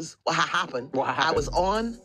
is what happened. What happened? I was on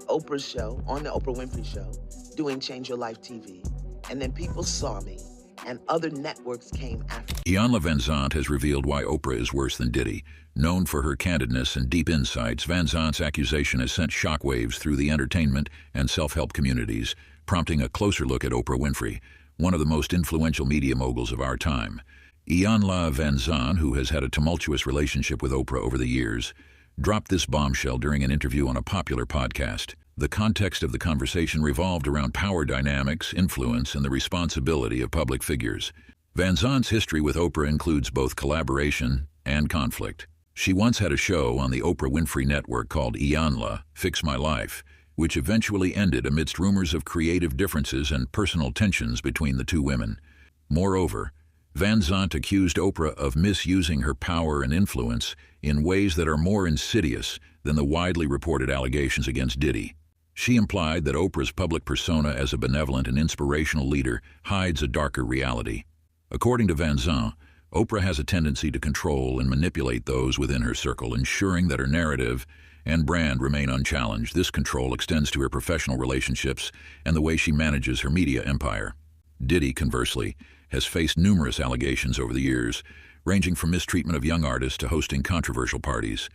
Oprah's show, on the Oprah Winfrey Show, doing Change Your Life TV. And then people saw me, and other networks came after. Iyanla Vanzant has revealed why Oprah is worse than Diddy. Known for her candidness and deep insights, Vanzant's accusation has sent shockwaves through the entertainment and self-help communities, prompting a closer look at Oprah Winfrey, one of the most influential media moguls of our time. Iyanla Vanzant, who has had a tumultuous relationship with Oprah over the years, dropped this bombshell during an interview on a popular podcast. The context of the conversation revolved around power dynamics, influence, and the responsibility of public figures. Vanzant's history with Oprah includes both collaboration and conflict. She once had a show on the Oprah Winfrey Network called Iyanla, Fix My Life, which eventually ended amidst rumors of creative differences and personal tensions between the two women. Moreover, Vanzant accused Oprah of misusing her power and influence in ways that are more insidious than the widely reported allegations against Diddy. She implied that Oprah's public persona as a benevolent and inspirational leader hides a darker reality. According to Vanzant, Oprah has a tendency to control and manipulate those within her circle, ensuring that her narrative and brand remain unchallenged. This control extends to her professional relationships and the way she manages her media empire. Diddy, conversely, has faced numerous allegations over the years, ranging from mistreatment of young artists to hosting controversial parties.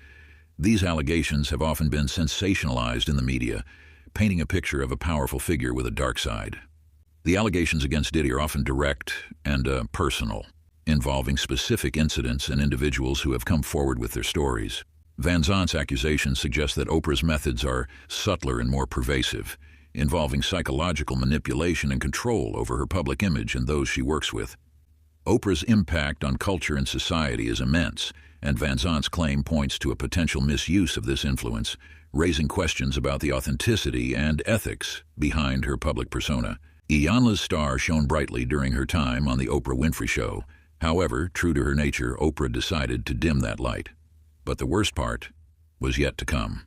These allegations have often been sensationalized in the media, painting a picture of a powerful figure with a dark side. The allegations against Diddy are often direct and personal, involving specific incidents and individuals who have come forward with their stories. Vanzant's accusations suggest that Oprah's methods are subtler and more pervasive, involving psychological manipulation and control over her public image and those she works with. Oprah's impact on culture and society is immense, and Vanzant's claim points to a potential misuse of this influence, raising questions about the authenticity and ethics behind her public persona. Iyanla's star shone brightly during her time on the Oprah Winfrey Show. However, true to her nature, Oprah decided to dim that light. But the worst part was yet to come.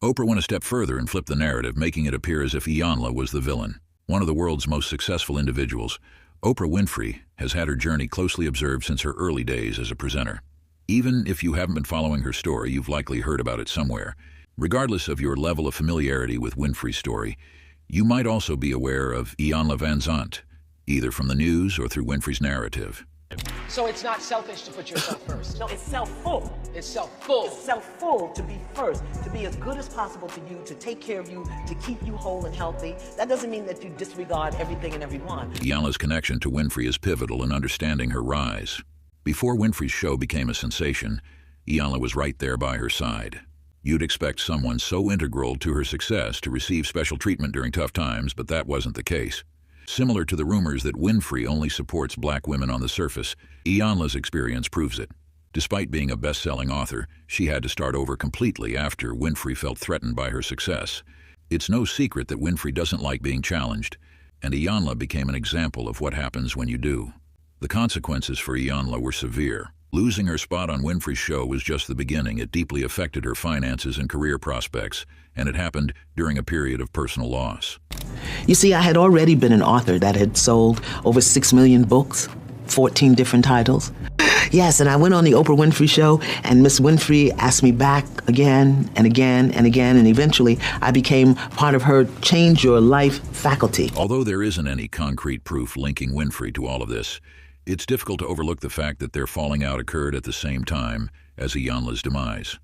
Oprah went a step further and flipped the narrative, making it appear as if Iyanla was the villain. One of the world's most successful individuals, Oprah Winfrey has had her journey closely observed since her early days as a presenter. Even if you haven't been following her story, you've likely heard about it somewhere. Regardless of your level of familiarity with Winfrey's story, you might also be aware of Iyanla Vanzant, either from the news or through Winfrey's narrative. So it's not selfish to put yourself first. No, it's self-full. It's self-full. It's self-full to be first, to be as good as possible to you, to take care of you, to keep you whole and healthy. That doesn't mean that you disregard everything and everyone. Iyanla's connection to Winfrey is pivotal in understanding her rise. Before Winfrey's show became a sensation, Iyanla was right there by her side. You'd expect someone so integral to her success to receive special treatment during tough times, but that wasn't the case. Similar to the rumors that Winfrey only supports black women on the surface, Iyanla's experience proves it. Despite being a best-selling author, she had to start over completely after Winfrey felt threatened by her success. It's no secret that Winfrey doesn't like being challenged, and Iyanla became an example of what happens when you do. The consequences for Iyanla were severe. Losing her spot on Winfrey's show was just the beginning. It deeply affected her finances and career prospects, and it happened during a period of personal loss. You see, I had already been an author that had sold over 6 million books, 14 different titles. Yes, and I went on the Oprah Winfrey Show, and Miss Winfrey asked me back again and again and again, and eventually I became part of her Change Your Life faculty. Although there isn't any concrete proof linking Winfrey to all of this, it's difficult to overlook the fact that their falling out occurred at the same time as Iyanla's demise.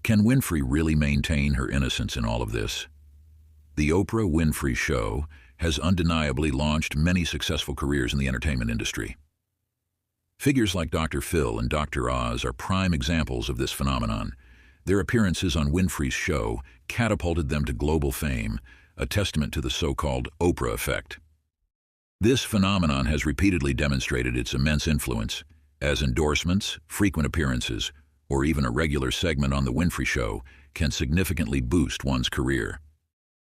Can Winfrey really maintain her innocence in all of this? The Oprah Winfrey Show has undeniably launched many successful careers in the entertainment industry. Figures like Dr. Phil and Dr. Oz are prime examples of this phenomenon. Their appearances on Winfrey's show catapulted them to global fame, a testament to the so-called Oprah effect. This phenomenon has repeatedly demonstrated its immense influence, as endorsements, frequent appearances, or even a regular segment on The Winfrey Show can significantly boost one's career.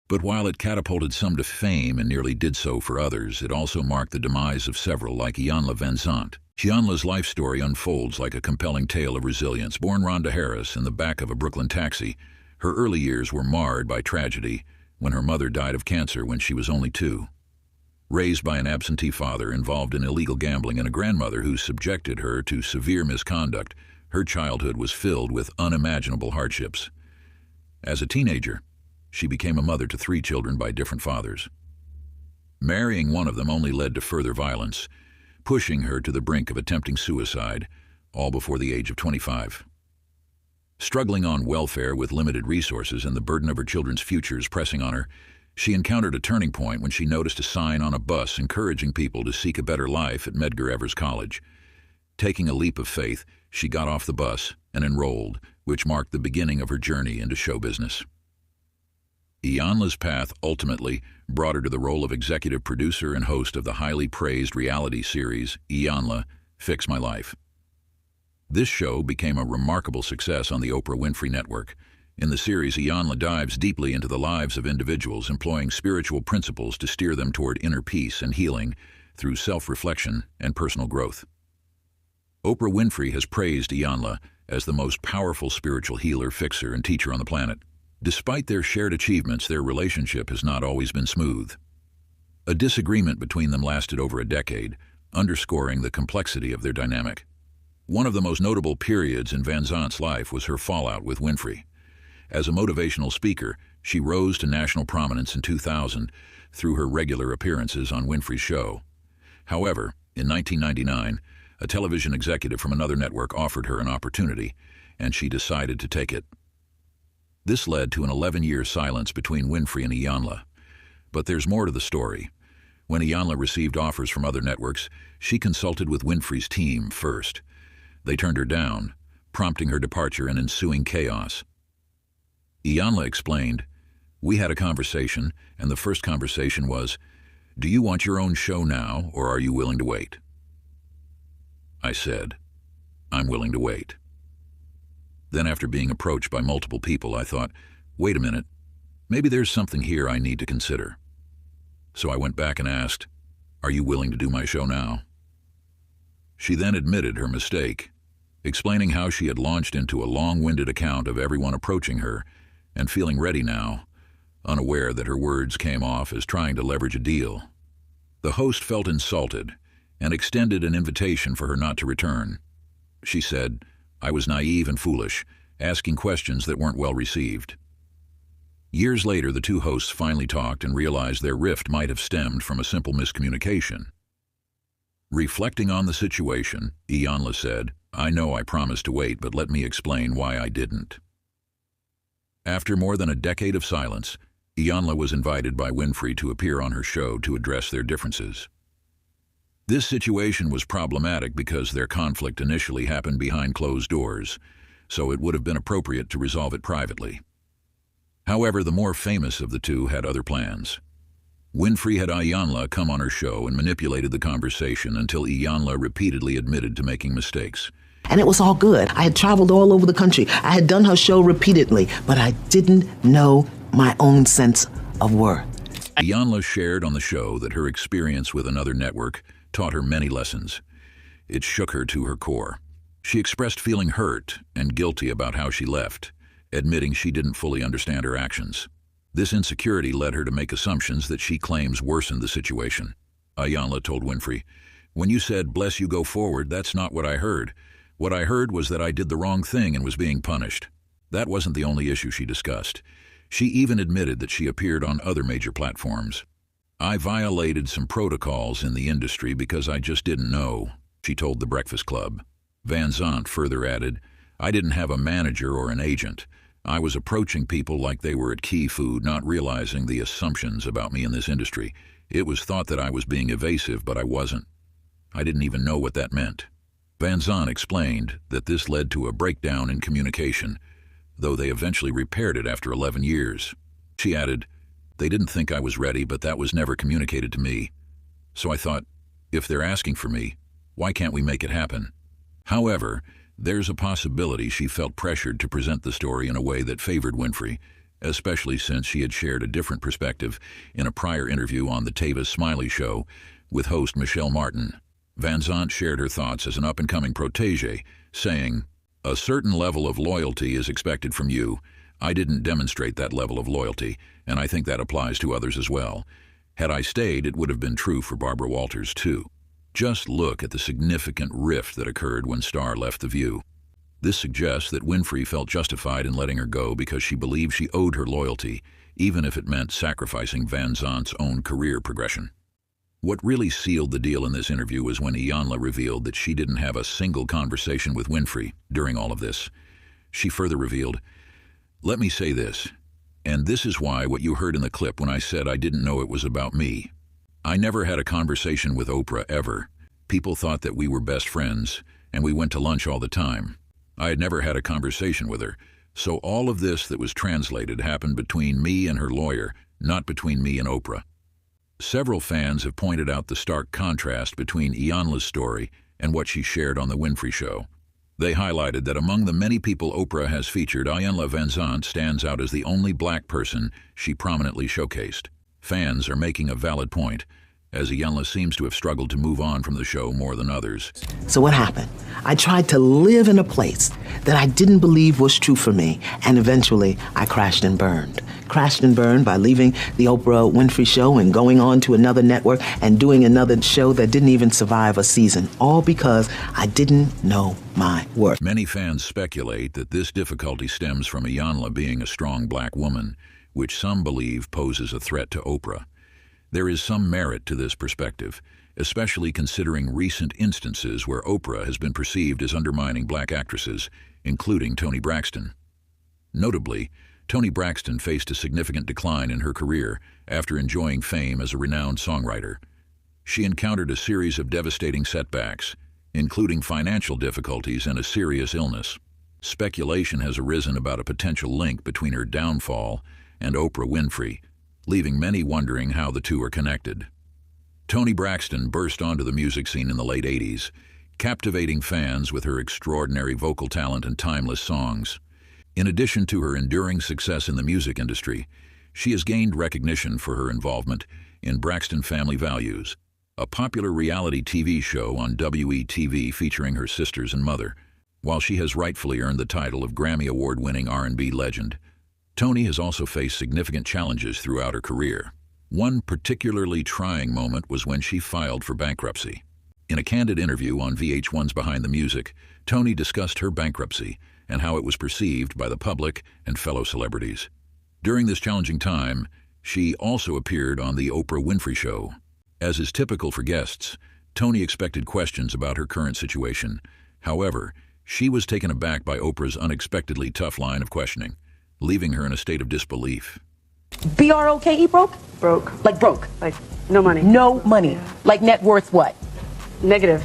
But while it catapulted some to fame and nearly did so for others, it also marked the demise of several, like Iyanla Vanzant. Iyanla's life story unfolds like a compelling tale of resilience. Born Rhonda Harris in the back of a Brooklyn taxi, her early years were marred by tragedy when her mother died of cancer when she was only 2. Raised by an absentee father involved in illegal gambling and a grandmother who subjected her to severe misconduct, Her childhood was filled with unimaginable hardships. As a teenager, she became a mother to 3 children by different fathers. Marrying one of them only led to further violence, pushing her to the brink of attempting suicide, all before the age of 25. Struggling on welfare with limited resources and the burden of her children's futures pressing on her, she encountered a turning point when she noticed a sign on a bus encouraging people to seek a better life at Medgar Evers College. Taking a leap of faith, she got off the bus and enrolled, which marked the beginning of her journey into show business. Iyanla's path ultimately brought her to the role of executive producer and host of the highly praised reality series, Iyanla, Fix My Life. This show became a remarkable success on the Oprah Winfrey Network. In the series, Iyanla dives deeply into the lives of individuals, employing spiritual principles to steer them toward inner peace and healing through self-reflection and personal growth. Oprah Winfrey has praised Iyanla as the most powerful spiritual healer, fixer, and teacher on the planet. Despite their shared achievements, their relationship has not always been smooth. A disagreement between them lasted over a decade, underscoring the complexity of their dynamic. One of the most notable periods in Van Zant's life was her fallout with Winfrey. As a motivational speaker, she rose to national prominence in 2000 through her regular appearances on Winfrey's show. However, in 1999, a television executive from another network offered her an opportunity, and she decided to take it. This led to an 11-year silence between Winfrey and Iyanla. But there's more to the story. When Iyanla received offers from other networks, she consulted with Winfrey's team first. They turned her down, prompting her departure and ensuing chaos. Iyanla explained, "We had a conversation, and the first conversation was, 'Do you want your own show now, or are you willing to wait?' I said, 'I'm willing to wait.' Then after being approached by multiple people, I thought, wait a minute, maybe there's something here I need to consider. So I went back and asked, 'Are you willing to do my show now?' She then admitted her mistake, explaining how she had launched into a long-winded account of everyone approaching her and feeling ready now, unaware that her words came off as trying to leverage a deal. The host felt insulted and extended an invitation for her not to return. She said, 'I was naive and foolish, asking questions that weren't well received.' Years later, the two hosts finally talked and realized their rift might have stemmed from a simple miscommunication. Reflecting on the situation, Iyanla said, 'I know I promised to wait, but let me explain why I didn't.' After more than a decade of silence, Iyanla was invited by Winfrey to appear on her show to address their differences. This situation was problematic because their conflict initially happened behind closed doors, so it would have been appropriate to resolve it privately. However, the more famous of the two had other plans. Winfrey had Iyanla come on her show and manipulated the conversation until Iyanla repeatedly admitted to making mistakes. And it was all good. I had traveled all over the country. I had done her show repeatedly, but I didn't know my own sense of worth. Iyanla shared on the show that her experience with another network taught her many lessons. It shook her to her core. She expressed feeling hurt and guilty about how she left, admitting she didn't fully understand her actions. This insecurity led her to make assumptions that she claims worsened the situation. Iyanla told Winfrey, "When you said, 'bless you, go forward,' that's not what I heard. What I heard was that I did the wrong thing and was being punished." That wasn't the only issue she discussed. She even admitted that she appeared on other major platforms. "I violated some protocols in the industry because I just didn't know," she told The Breakfast Club. Van Zant further added, "I didn't have a manager or an agent. I was approaching people like they were at Key Food, not realizing the assumptions about me in this industry. It was thought that I was being evasive, but I wasn't. I didn't even know what that meant." Van Zant explained that this led to a breakdown in communication, though they eventually repaired it after 11 years. She added, "They didn't think I was ready, but that was never communicated to me. So I thought, if they're asking for me, why can't we make it happen?" However, there's a possibility she felt pressured to present the story in a way that favored Winfrey, especially since she had shared a different perspective in a prior interview on the Tavis Smiley Show with host Michelle Martin. Van Zant shared her thoughts as an up-and-coming protege, saying, "A certain level of loyalty is expected from you. I didn't demonstrate that level of loyalty, and I think that applies to others as well. Had I stayed, it would have been true for Barbara Walters, too. Just look at the significant rift that occurred when Starr left The View." This suggests that Winfrey felt justified in letting her go because she believed she owed her loyalty, even if it meant sacrificing Van Zant's own career progression. What really sealed the deal in this interview was when Iyanla revealed that she didn't have a single conversation with Winfrey during all of this. She further revealed, "Let me say this, and this is why what you heard in the clip when I said I didn't know it was about me. I never had a conversation with Oprah ever. People thought that we were best friends, and we went to lunch all the time. I had never had a conversation with her, so all of this that was translated happened between me and her lawyer, not between me and Oprah." Several fans have pointed out the stark contrast between Iyanla's story and what she shared on The Winfrey Show. They highlighted that among the many people Oprah has featured, Iyanla Van Zant stands out as the only black person she prominently showcased. Fans are making a valid point, as Iyanla seems to have struggled to move on from the show more than others. So what happened? I tried to live in a place that I didn't believe was true for me, and eventually I crashed and burned. Crashed and burned by leaving the Oprah Winfrey Show and going on to another network and doing another show that didn't even survive a season, all because I didn't know my worth. Many fans speculate that this difficulty stems from Iyanla being a strong black woman, which some believe poses a threat to Oprah. There is some merit to this perspective, especially considering recent instances where Oprah has been perceived as undermining black actresses, including Toni Braxton. Notably, Toni Braxton faced a significant decline in her career after enjoying fame as a renowned songwriter. She encountered a series of devastating setbacks, including financial difficulties and a serious illness. Speculation has arisen about a potential link between her downfall and Oprah Winfrey, leaving many wondering how the two are connected. Toni Braxton burst onto the music scene in the late 80s, captivating fans with her extraordinary vocal talent and timeless songs. In addition to her enduring success in the music industry, she has gained recognition for her involvement in Braxton Family Values, a popular reality TV show on WeTV featuring her sisters and mother. While she has rightfully earned the title of Grammy Award-winning R&B legend, Toni has also faced significant challenges throughout her career. One particularly trying moment was when she filed for bankruptcy. In a candid interview on VH1's Behind the Music, Toni discussed her bankruptcy and how it was perceived by the public and fellow celebrities. During this challenging time, she also appeared on The Oprah Winfrey Show. As is typical for guests, Toni expected questions about her current situation. However, she was taken aback by Oprah's unexpectedly tough line of questioning, leaving her in a state of disbelief. B-R-O-K-E, broke? Broke. Like broke? Like, no money. No money. Yeah. Like net worth what? Negative.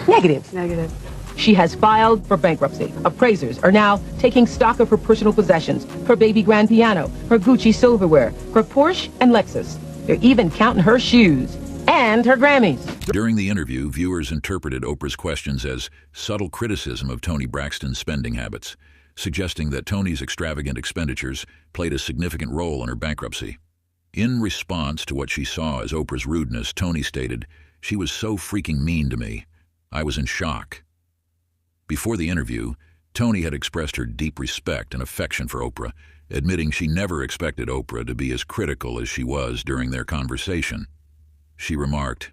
Negative. Negative. She has filed for bankruptcy. Appraisers are now taking stock of her personal possessions, her baby grand piano, her Gucci silverware, her Porsche and Lexus. They're even counting her shoes and her Grammys. During the interview, viewers interpreted Oprah's questions as subtle criticism of Toni Braxton's spending habits, suggesting that Toni's extravagant expenditures played a significant role in her bankruptcy. In response to what she saw as Oprah's rudeness, Toni stated, "She was so freaking mean to me. I was in shock." Before the interview, Toni had expressed her deep respect and affection for Oprah, admitting she never expected Oprah to be as critical as she was during their conversation. She remarked,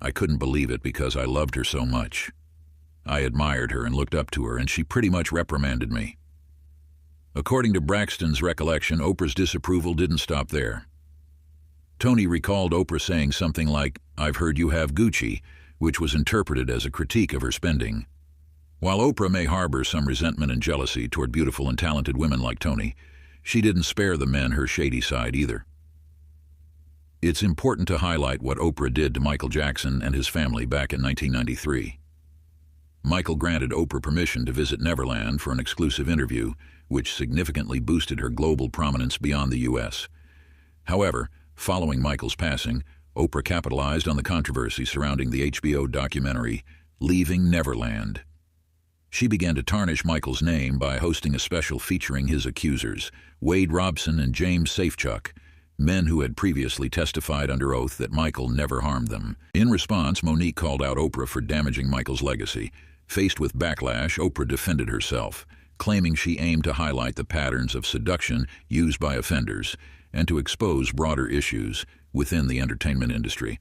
"I couldn't believe it because I loved her so much. I admired her and looked up to her, and she pretty much reprimanded me." According to Braxton's recollection, Oprah's disapproval didn't stop there. Toni recalled Oprah saying something like, "I've heard you have Gucci," which was interpreted as a critique of her spending. While Oprah may harbor some resentment and jealousy toward beautiful and talented women like Toni, she didn't spare the men her shady side either. It's important to highlight what Oprah did to Michael Jackson and his family back in 1993. Michael granted Oprah permission to visit Neverland for an exclusive interview, which significantly boosted her global prominence beyond the U.S. However, following Michael's passing, Oprah capitalized on the controversy surrounding the HBO documentary Leaving Neverland. She began to tarnish Michael's name by hosting a special featuring his accusers, Wade Robson and James Safechuck, men who had previously testified under oath that Michael never harmed them. In response, Monique called out Oprah for damaging Michael's legacy. Faced with backlash, Oprah defended herself, claiming she aimed to highlight the patterns of seduction used by offenders and to expose broader issues within the entertainment industry.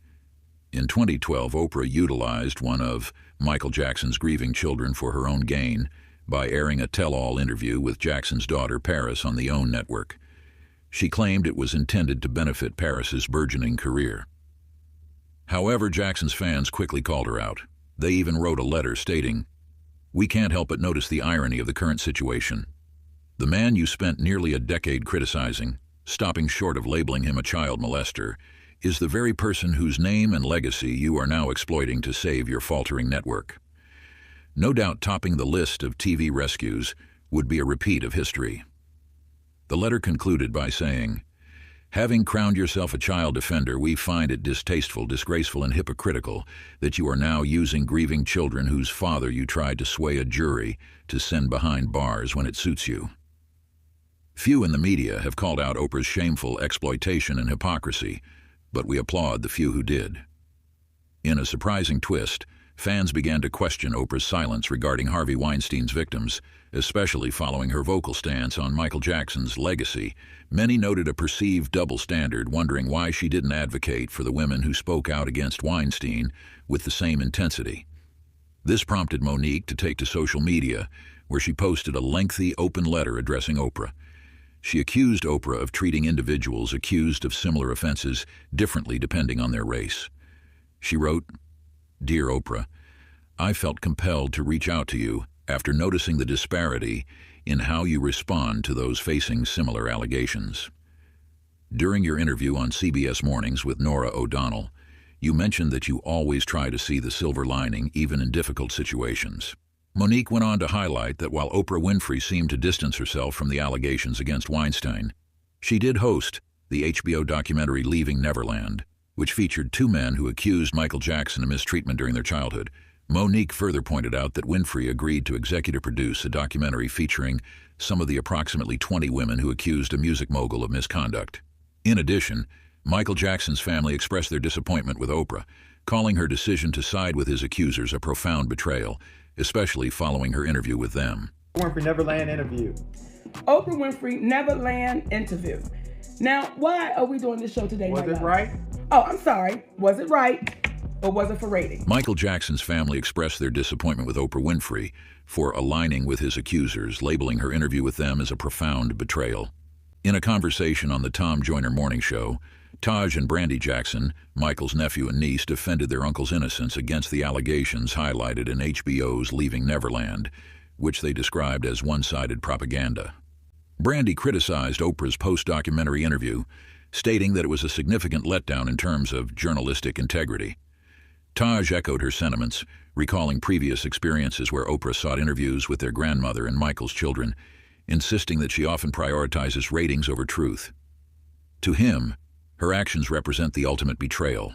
In 2012, Oprah utilized one of Michael Jackson's grieving children for her own gain by airing a tell-all interview with Jackson's daughter Paris on the OWN network. She claimed it was intended to benefit Paris's burgeoning career. However, Jackson's fans quickly called her out. They even wrote a letter stating, "We can't help but notice the irony of the current situation. The man you spent nearly a decade criticizing, stopping short of labeling him a child molester, is the very person whose name and legacy you are now exploiting to save your faltering network." No doubt topping the list of TV rescues would be a repeat of history. The letter concluded by saying, "Having crowned yourself a child defender, we find it distasteful, disgraceful, and hypocritical that you are now using grieving children whose father you tried to sway a jury to send behind bars when it suits you." Few in the media have called out Oprah's shameful exploitation and hypocrisy, but we applaud the few who did. In a surprising twist, fans began to question Oprah's silence regarding Harvey Weinstein's victims, especially following her vocal stance on Michael Jackson's legacy. Many noted a perceived double standard, wondering why she didn't advocate for the women who spoke out against Weinstein with the same intensity. This prompted Monique to take to social media, where she posted a lengthy open letter addressing Oprah. She accused Oprah of treating individuals accused of similar offenses differently depending on their race. She wrote, "Dear Oprah, I felt compelled to reach out to you after noticing the disparity in how you respond to those facing similar allegations. During your interview on CBS Mornings with Norah O'Donnell, you mentioned that you always try to see the silver lining even in difficult situations." Monique went on to highlight that while Oprah Winfrey seemed to distance herself from the allegations against Weinstein, she did host the HBO documentary Leaving Neverland, which featured two men who accused Michael Jackson of mistreatment during their childhood. Monique further pointed out that Winfrey agreed to executive produce a documentary featuring some of the approximately 20 women who accused a music mogul of misconduct. In addition, Michael Jackson's family expressed their disappointment with Oprah, calling her decision to side with his accusers a profound betrayal, especially following her interview with them. Winfrey Neverland interview. Oprah Winfrey Neverland interview. Now, why are we doing this show today? Was it right? Oh, I'm sorry. Was it right, or was it for rating? Michael Jackson's family expressed their disappointment with Oprah Winfrey for aligning with his accusers, labeling her interview with them as a profound betrayal. In a conversation on the Tom Joyner Morning Show, Taj and Brandy Jackson, Michael's nephew and niece, defended their uncle's innocence against the allegations highlighted in HBO's Leaving Neverland, which they described as one-sided propaganda. Brandy criticized Oprah's post-documentary interview, stating that it was a significant letdown in terms of journalistic integrity. Taj echoed her sentiments, recalling previous experiences where Oprah sought interviews with their grandmother and Michael's children, insisting that she often prioritizes ratings over truth. To him, her actions represent the ultimate betrayal.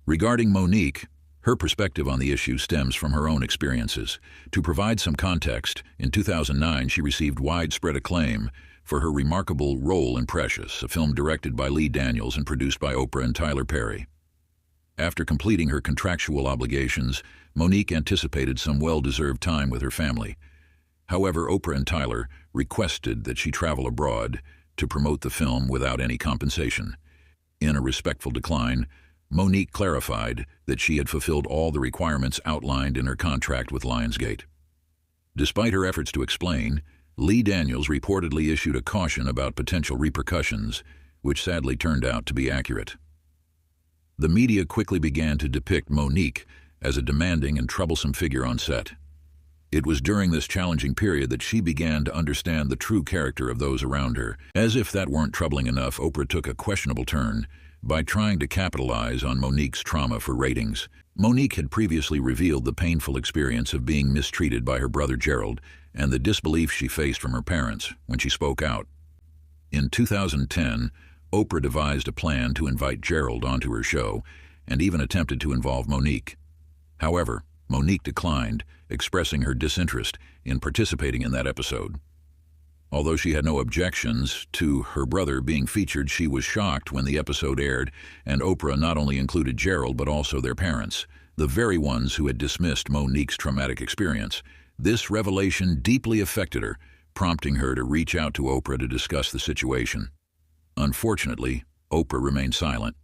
Regarding Monique, her perspective on the issue stems from her own experiences. To provide some context, in 2009 she received widespread acclaim for her remarkable role in Precious, a film directed by Lee Daniels and produced by Oprah and Tyler Perry. After completing her contractual obligations, Monique anticipated some well-deserved time with her family. However, Oprah and Tyler requested that she travel abroad to promote the film without any compensation. In a respectful decline, Monique clarified that she had fulfilled all the requirements outlined in her contract with Lionsgate. Despite her efforts to explain, Lee Daniels reportedly issued a caution about potential repercussions, which sadly turned out to be accurate. The media quickly began to depict Monique as a demanding and troublesome figure on set. It was during this challenging period that she began to understand the true character of those around her. As if that weren't troubling enough, Oprah took a questionable turn by trying to capitalize on Monique's trauma for ratings. Monique had previously revealed the painful experience of being mistreated by her brother Gerald and the disbelief she faced from her parents when she spoke out. In 2010, Oprah devised a plan to invite Gerald onto her show and even attempted to involve Monique. However, Monique declined, expressing her disinterest in participating in that episode. Although she had no objections to her brother being featured, she was shocked when the episode aired, and Oprah not only included Gerald but also their parents, the very ones who had dismissed Monique's traumatic experience. This revelation deeply affected her, prompting her to reach out to Oprah to discuss the situation. Unfortunately, Oprah remained silent.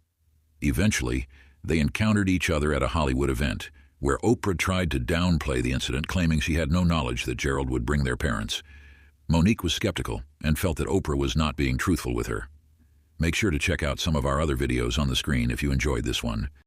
Eventually, They encountered each other at a Hollywood event, where Oprah tried to downplay the incident, claiming she had no knowledge that Gerald would bring their parents. Monique was skeptical and felt that Oprah was not being truthful with her. Make sure to check out some of our other videos on the screen if you enjoyed this one.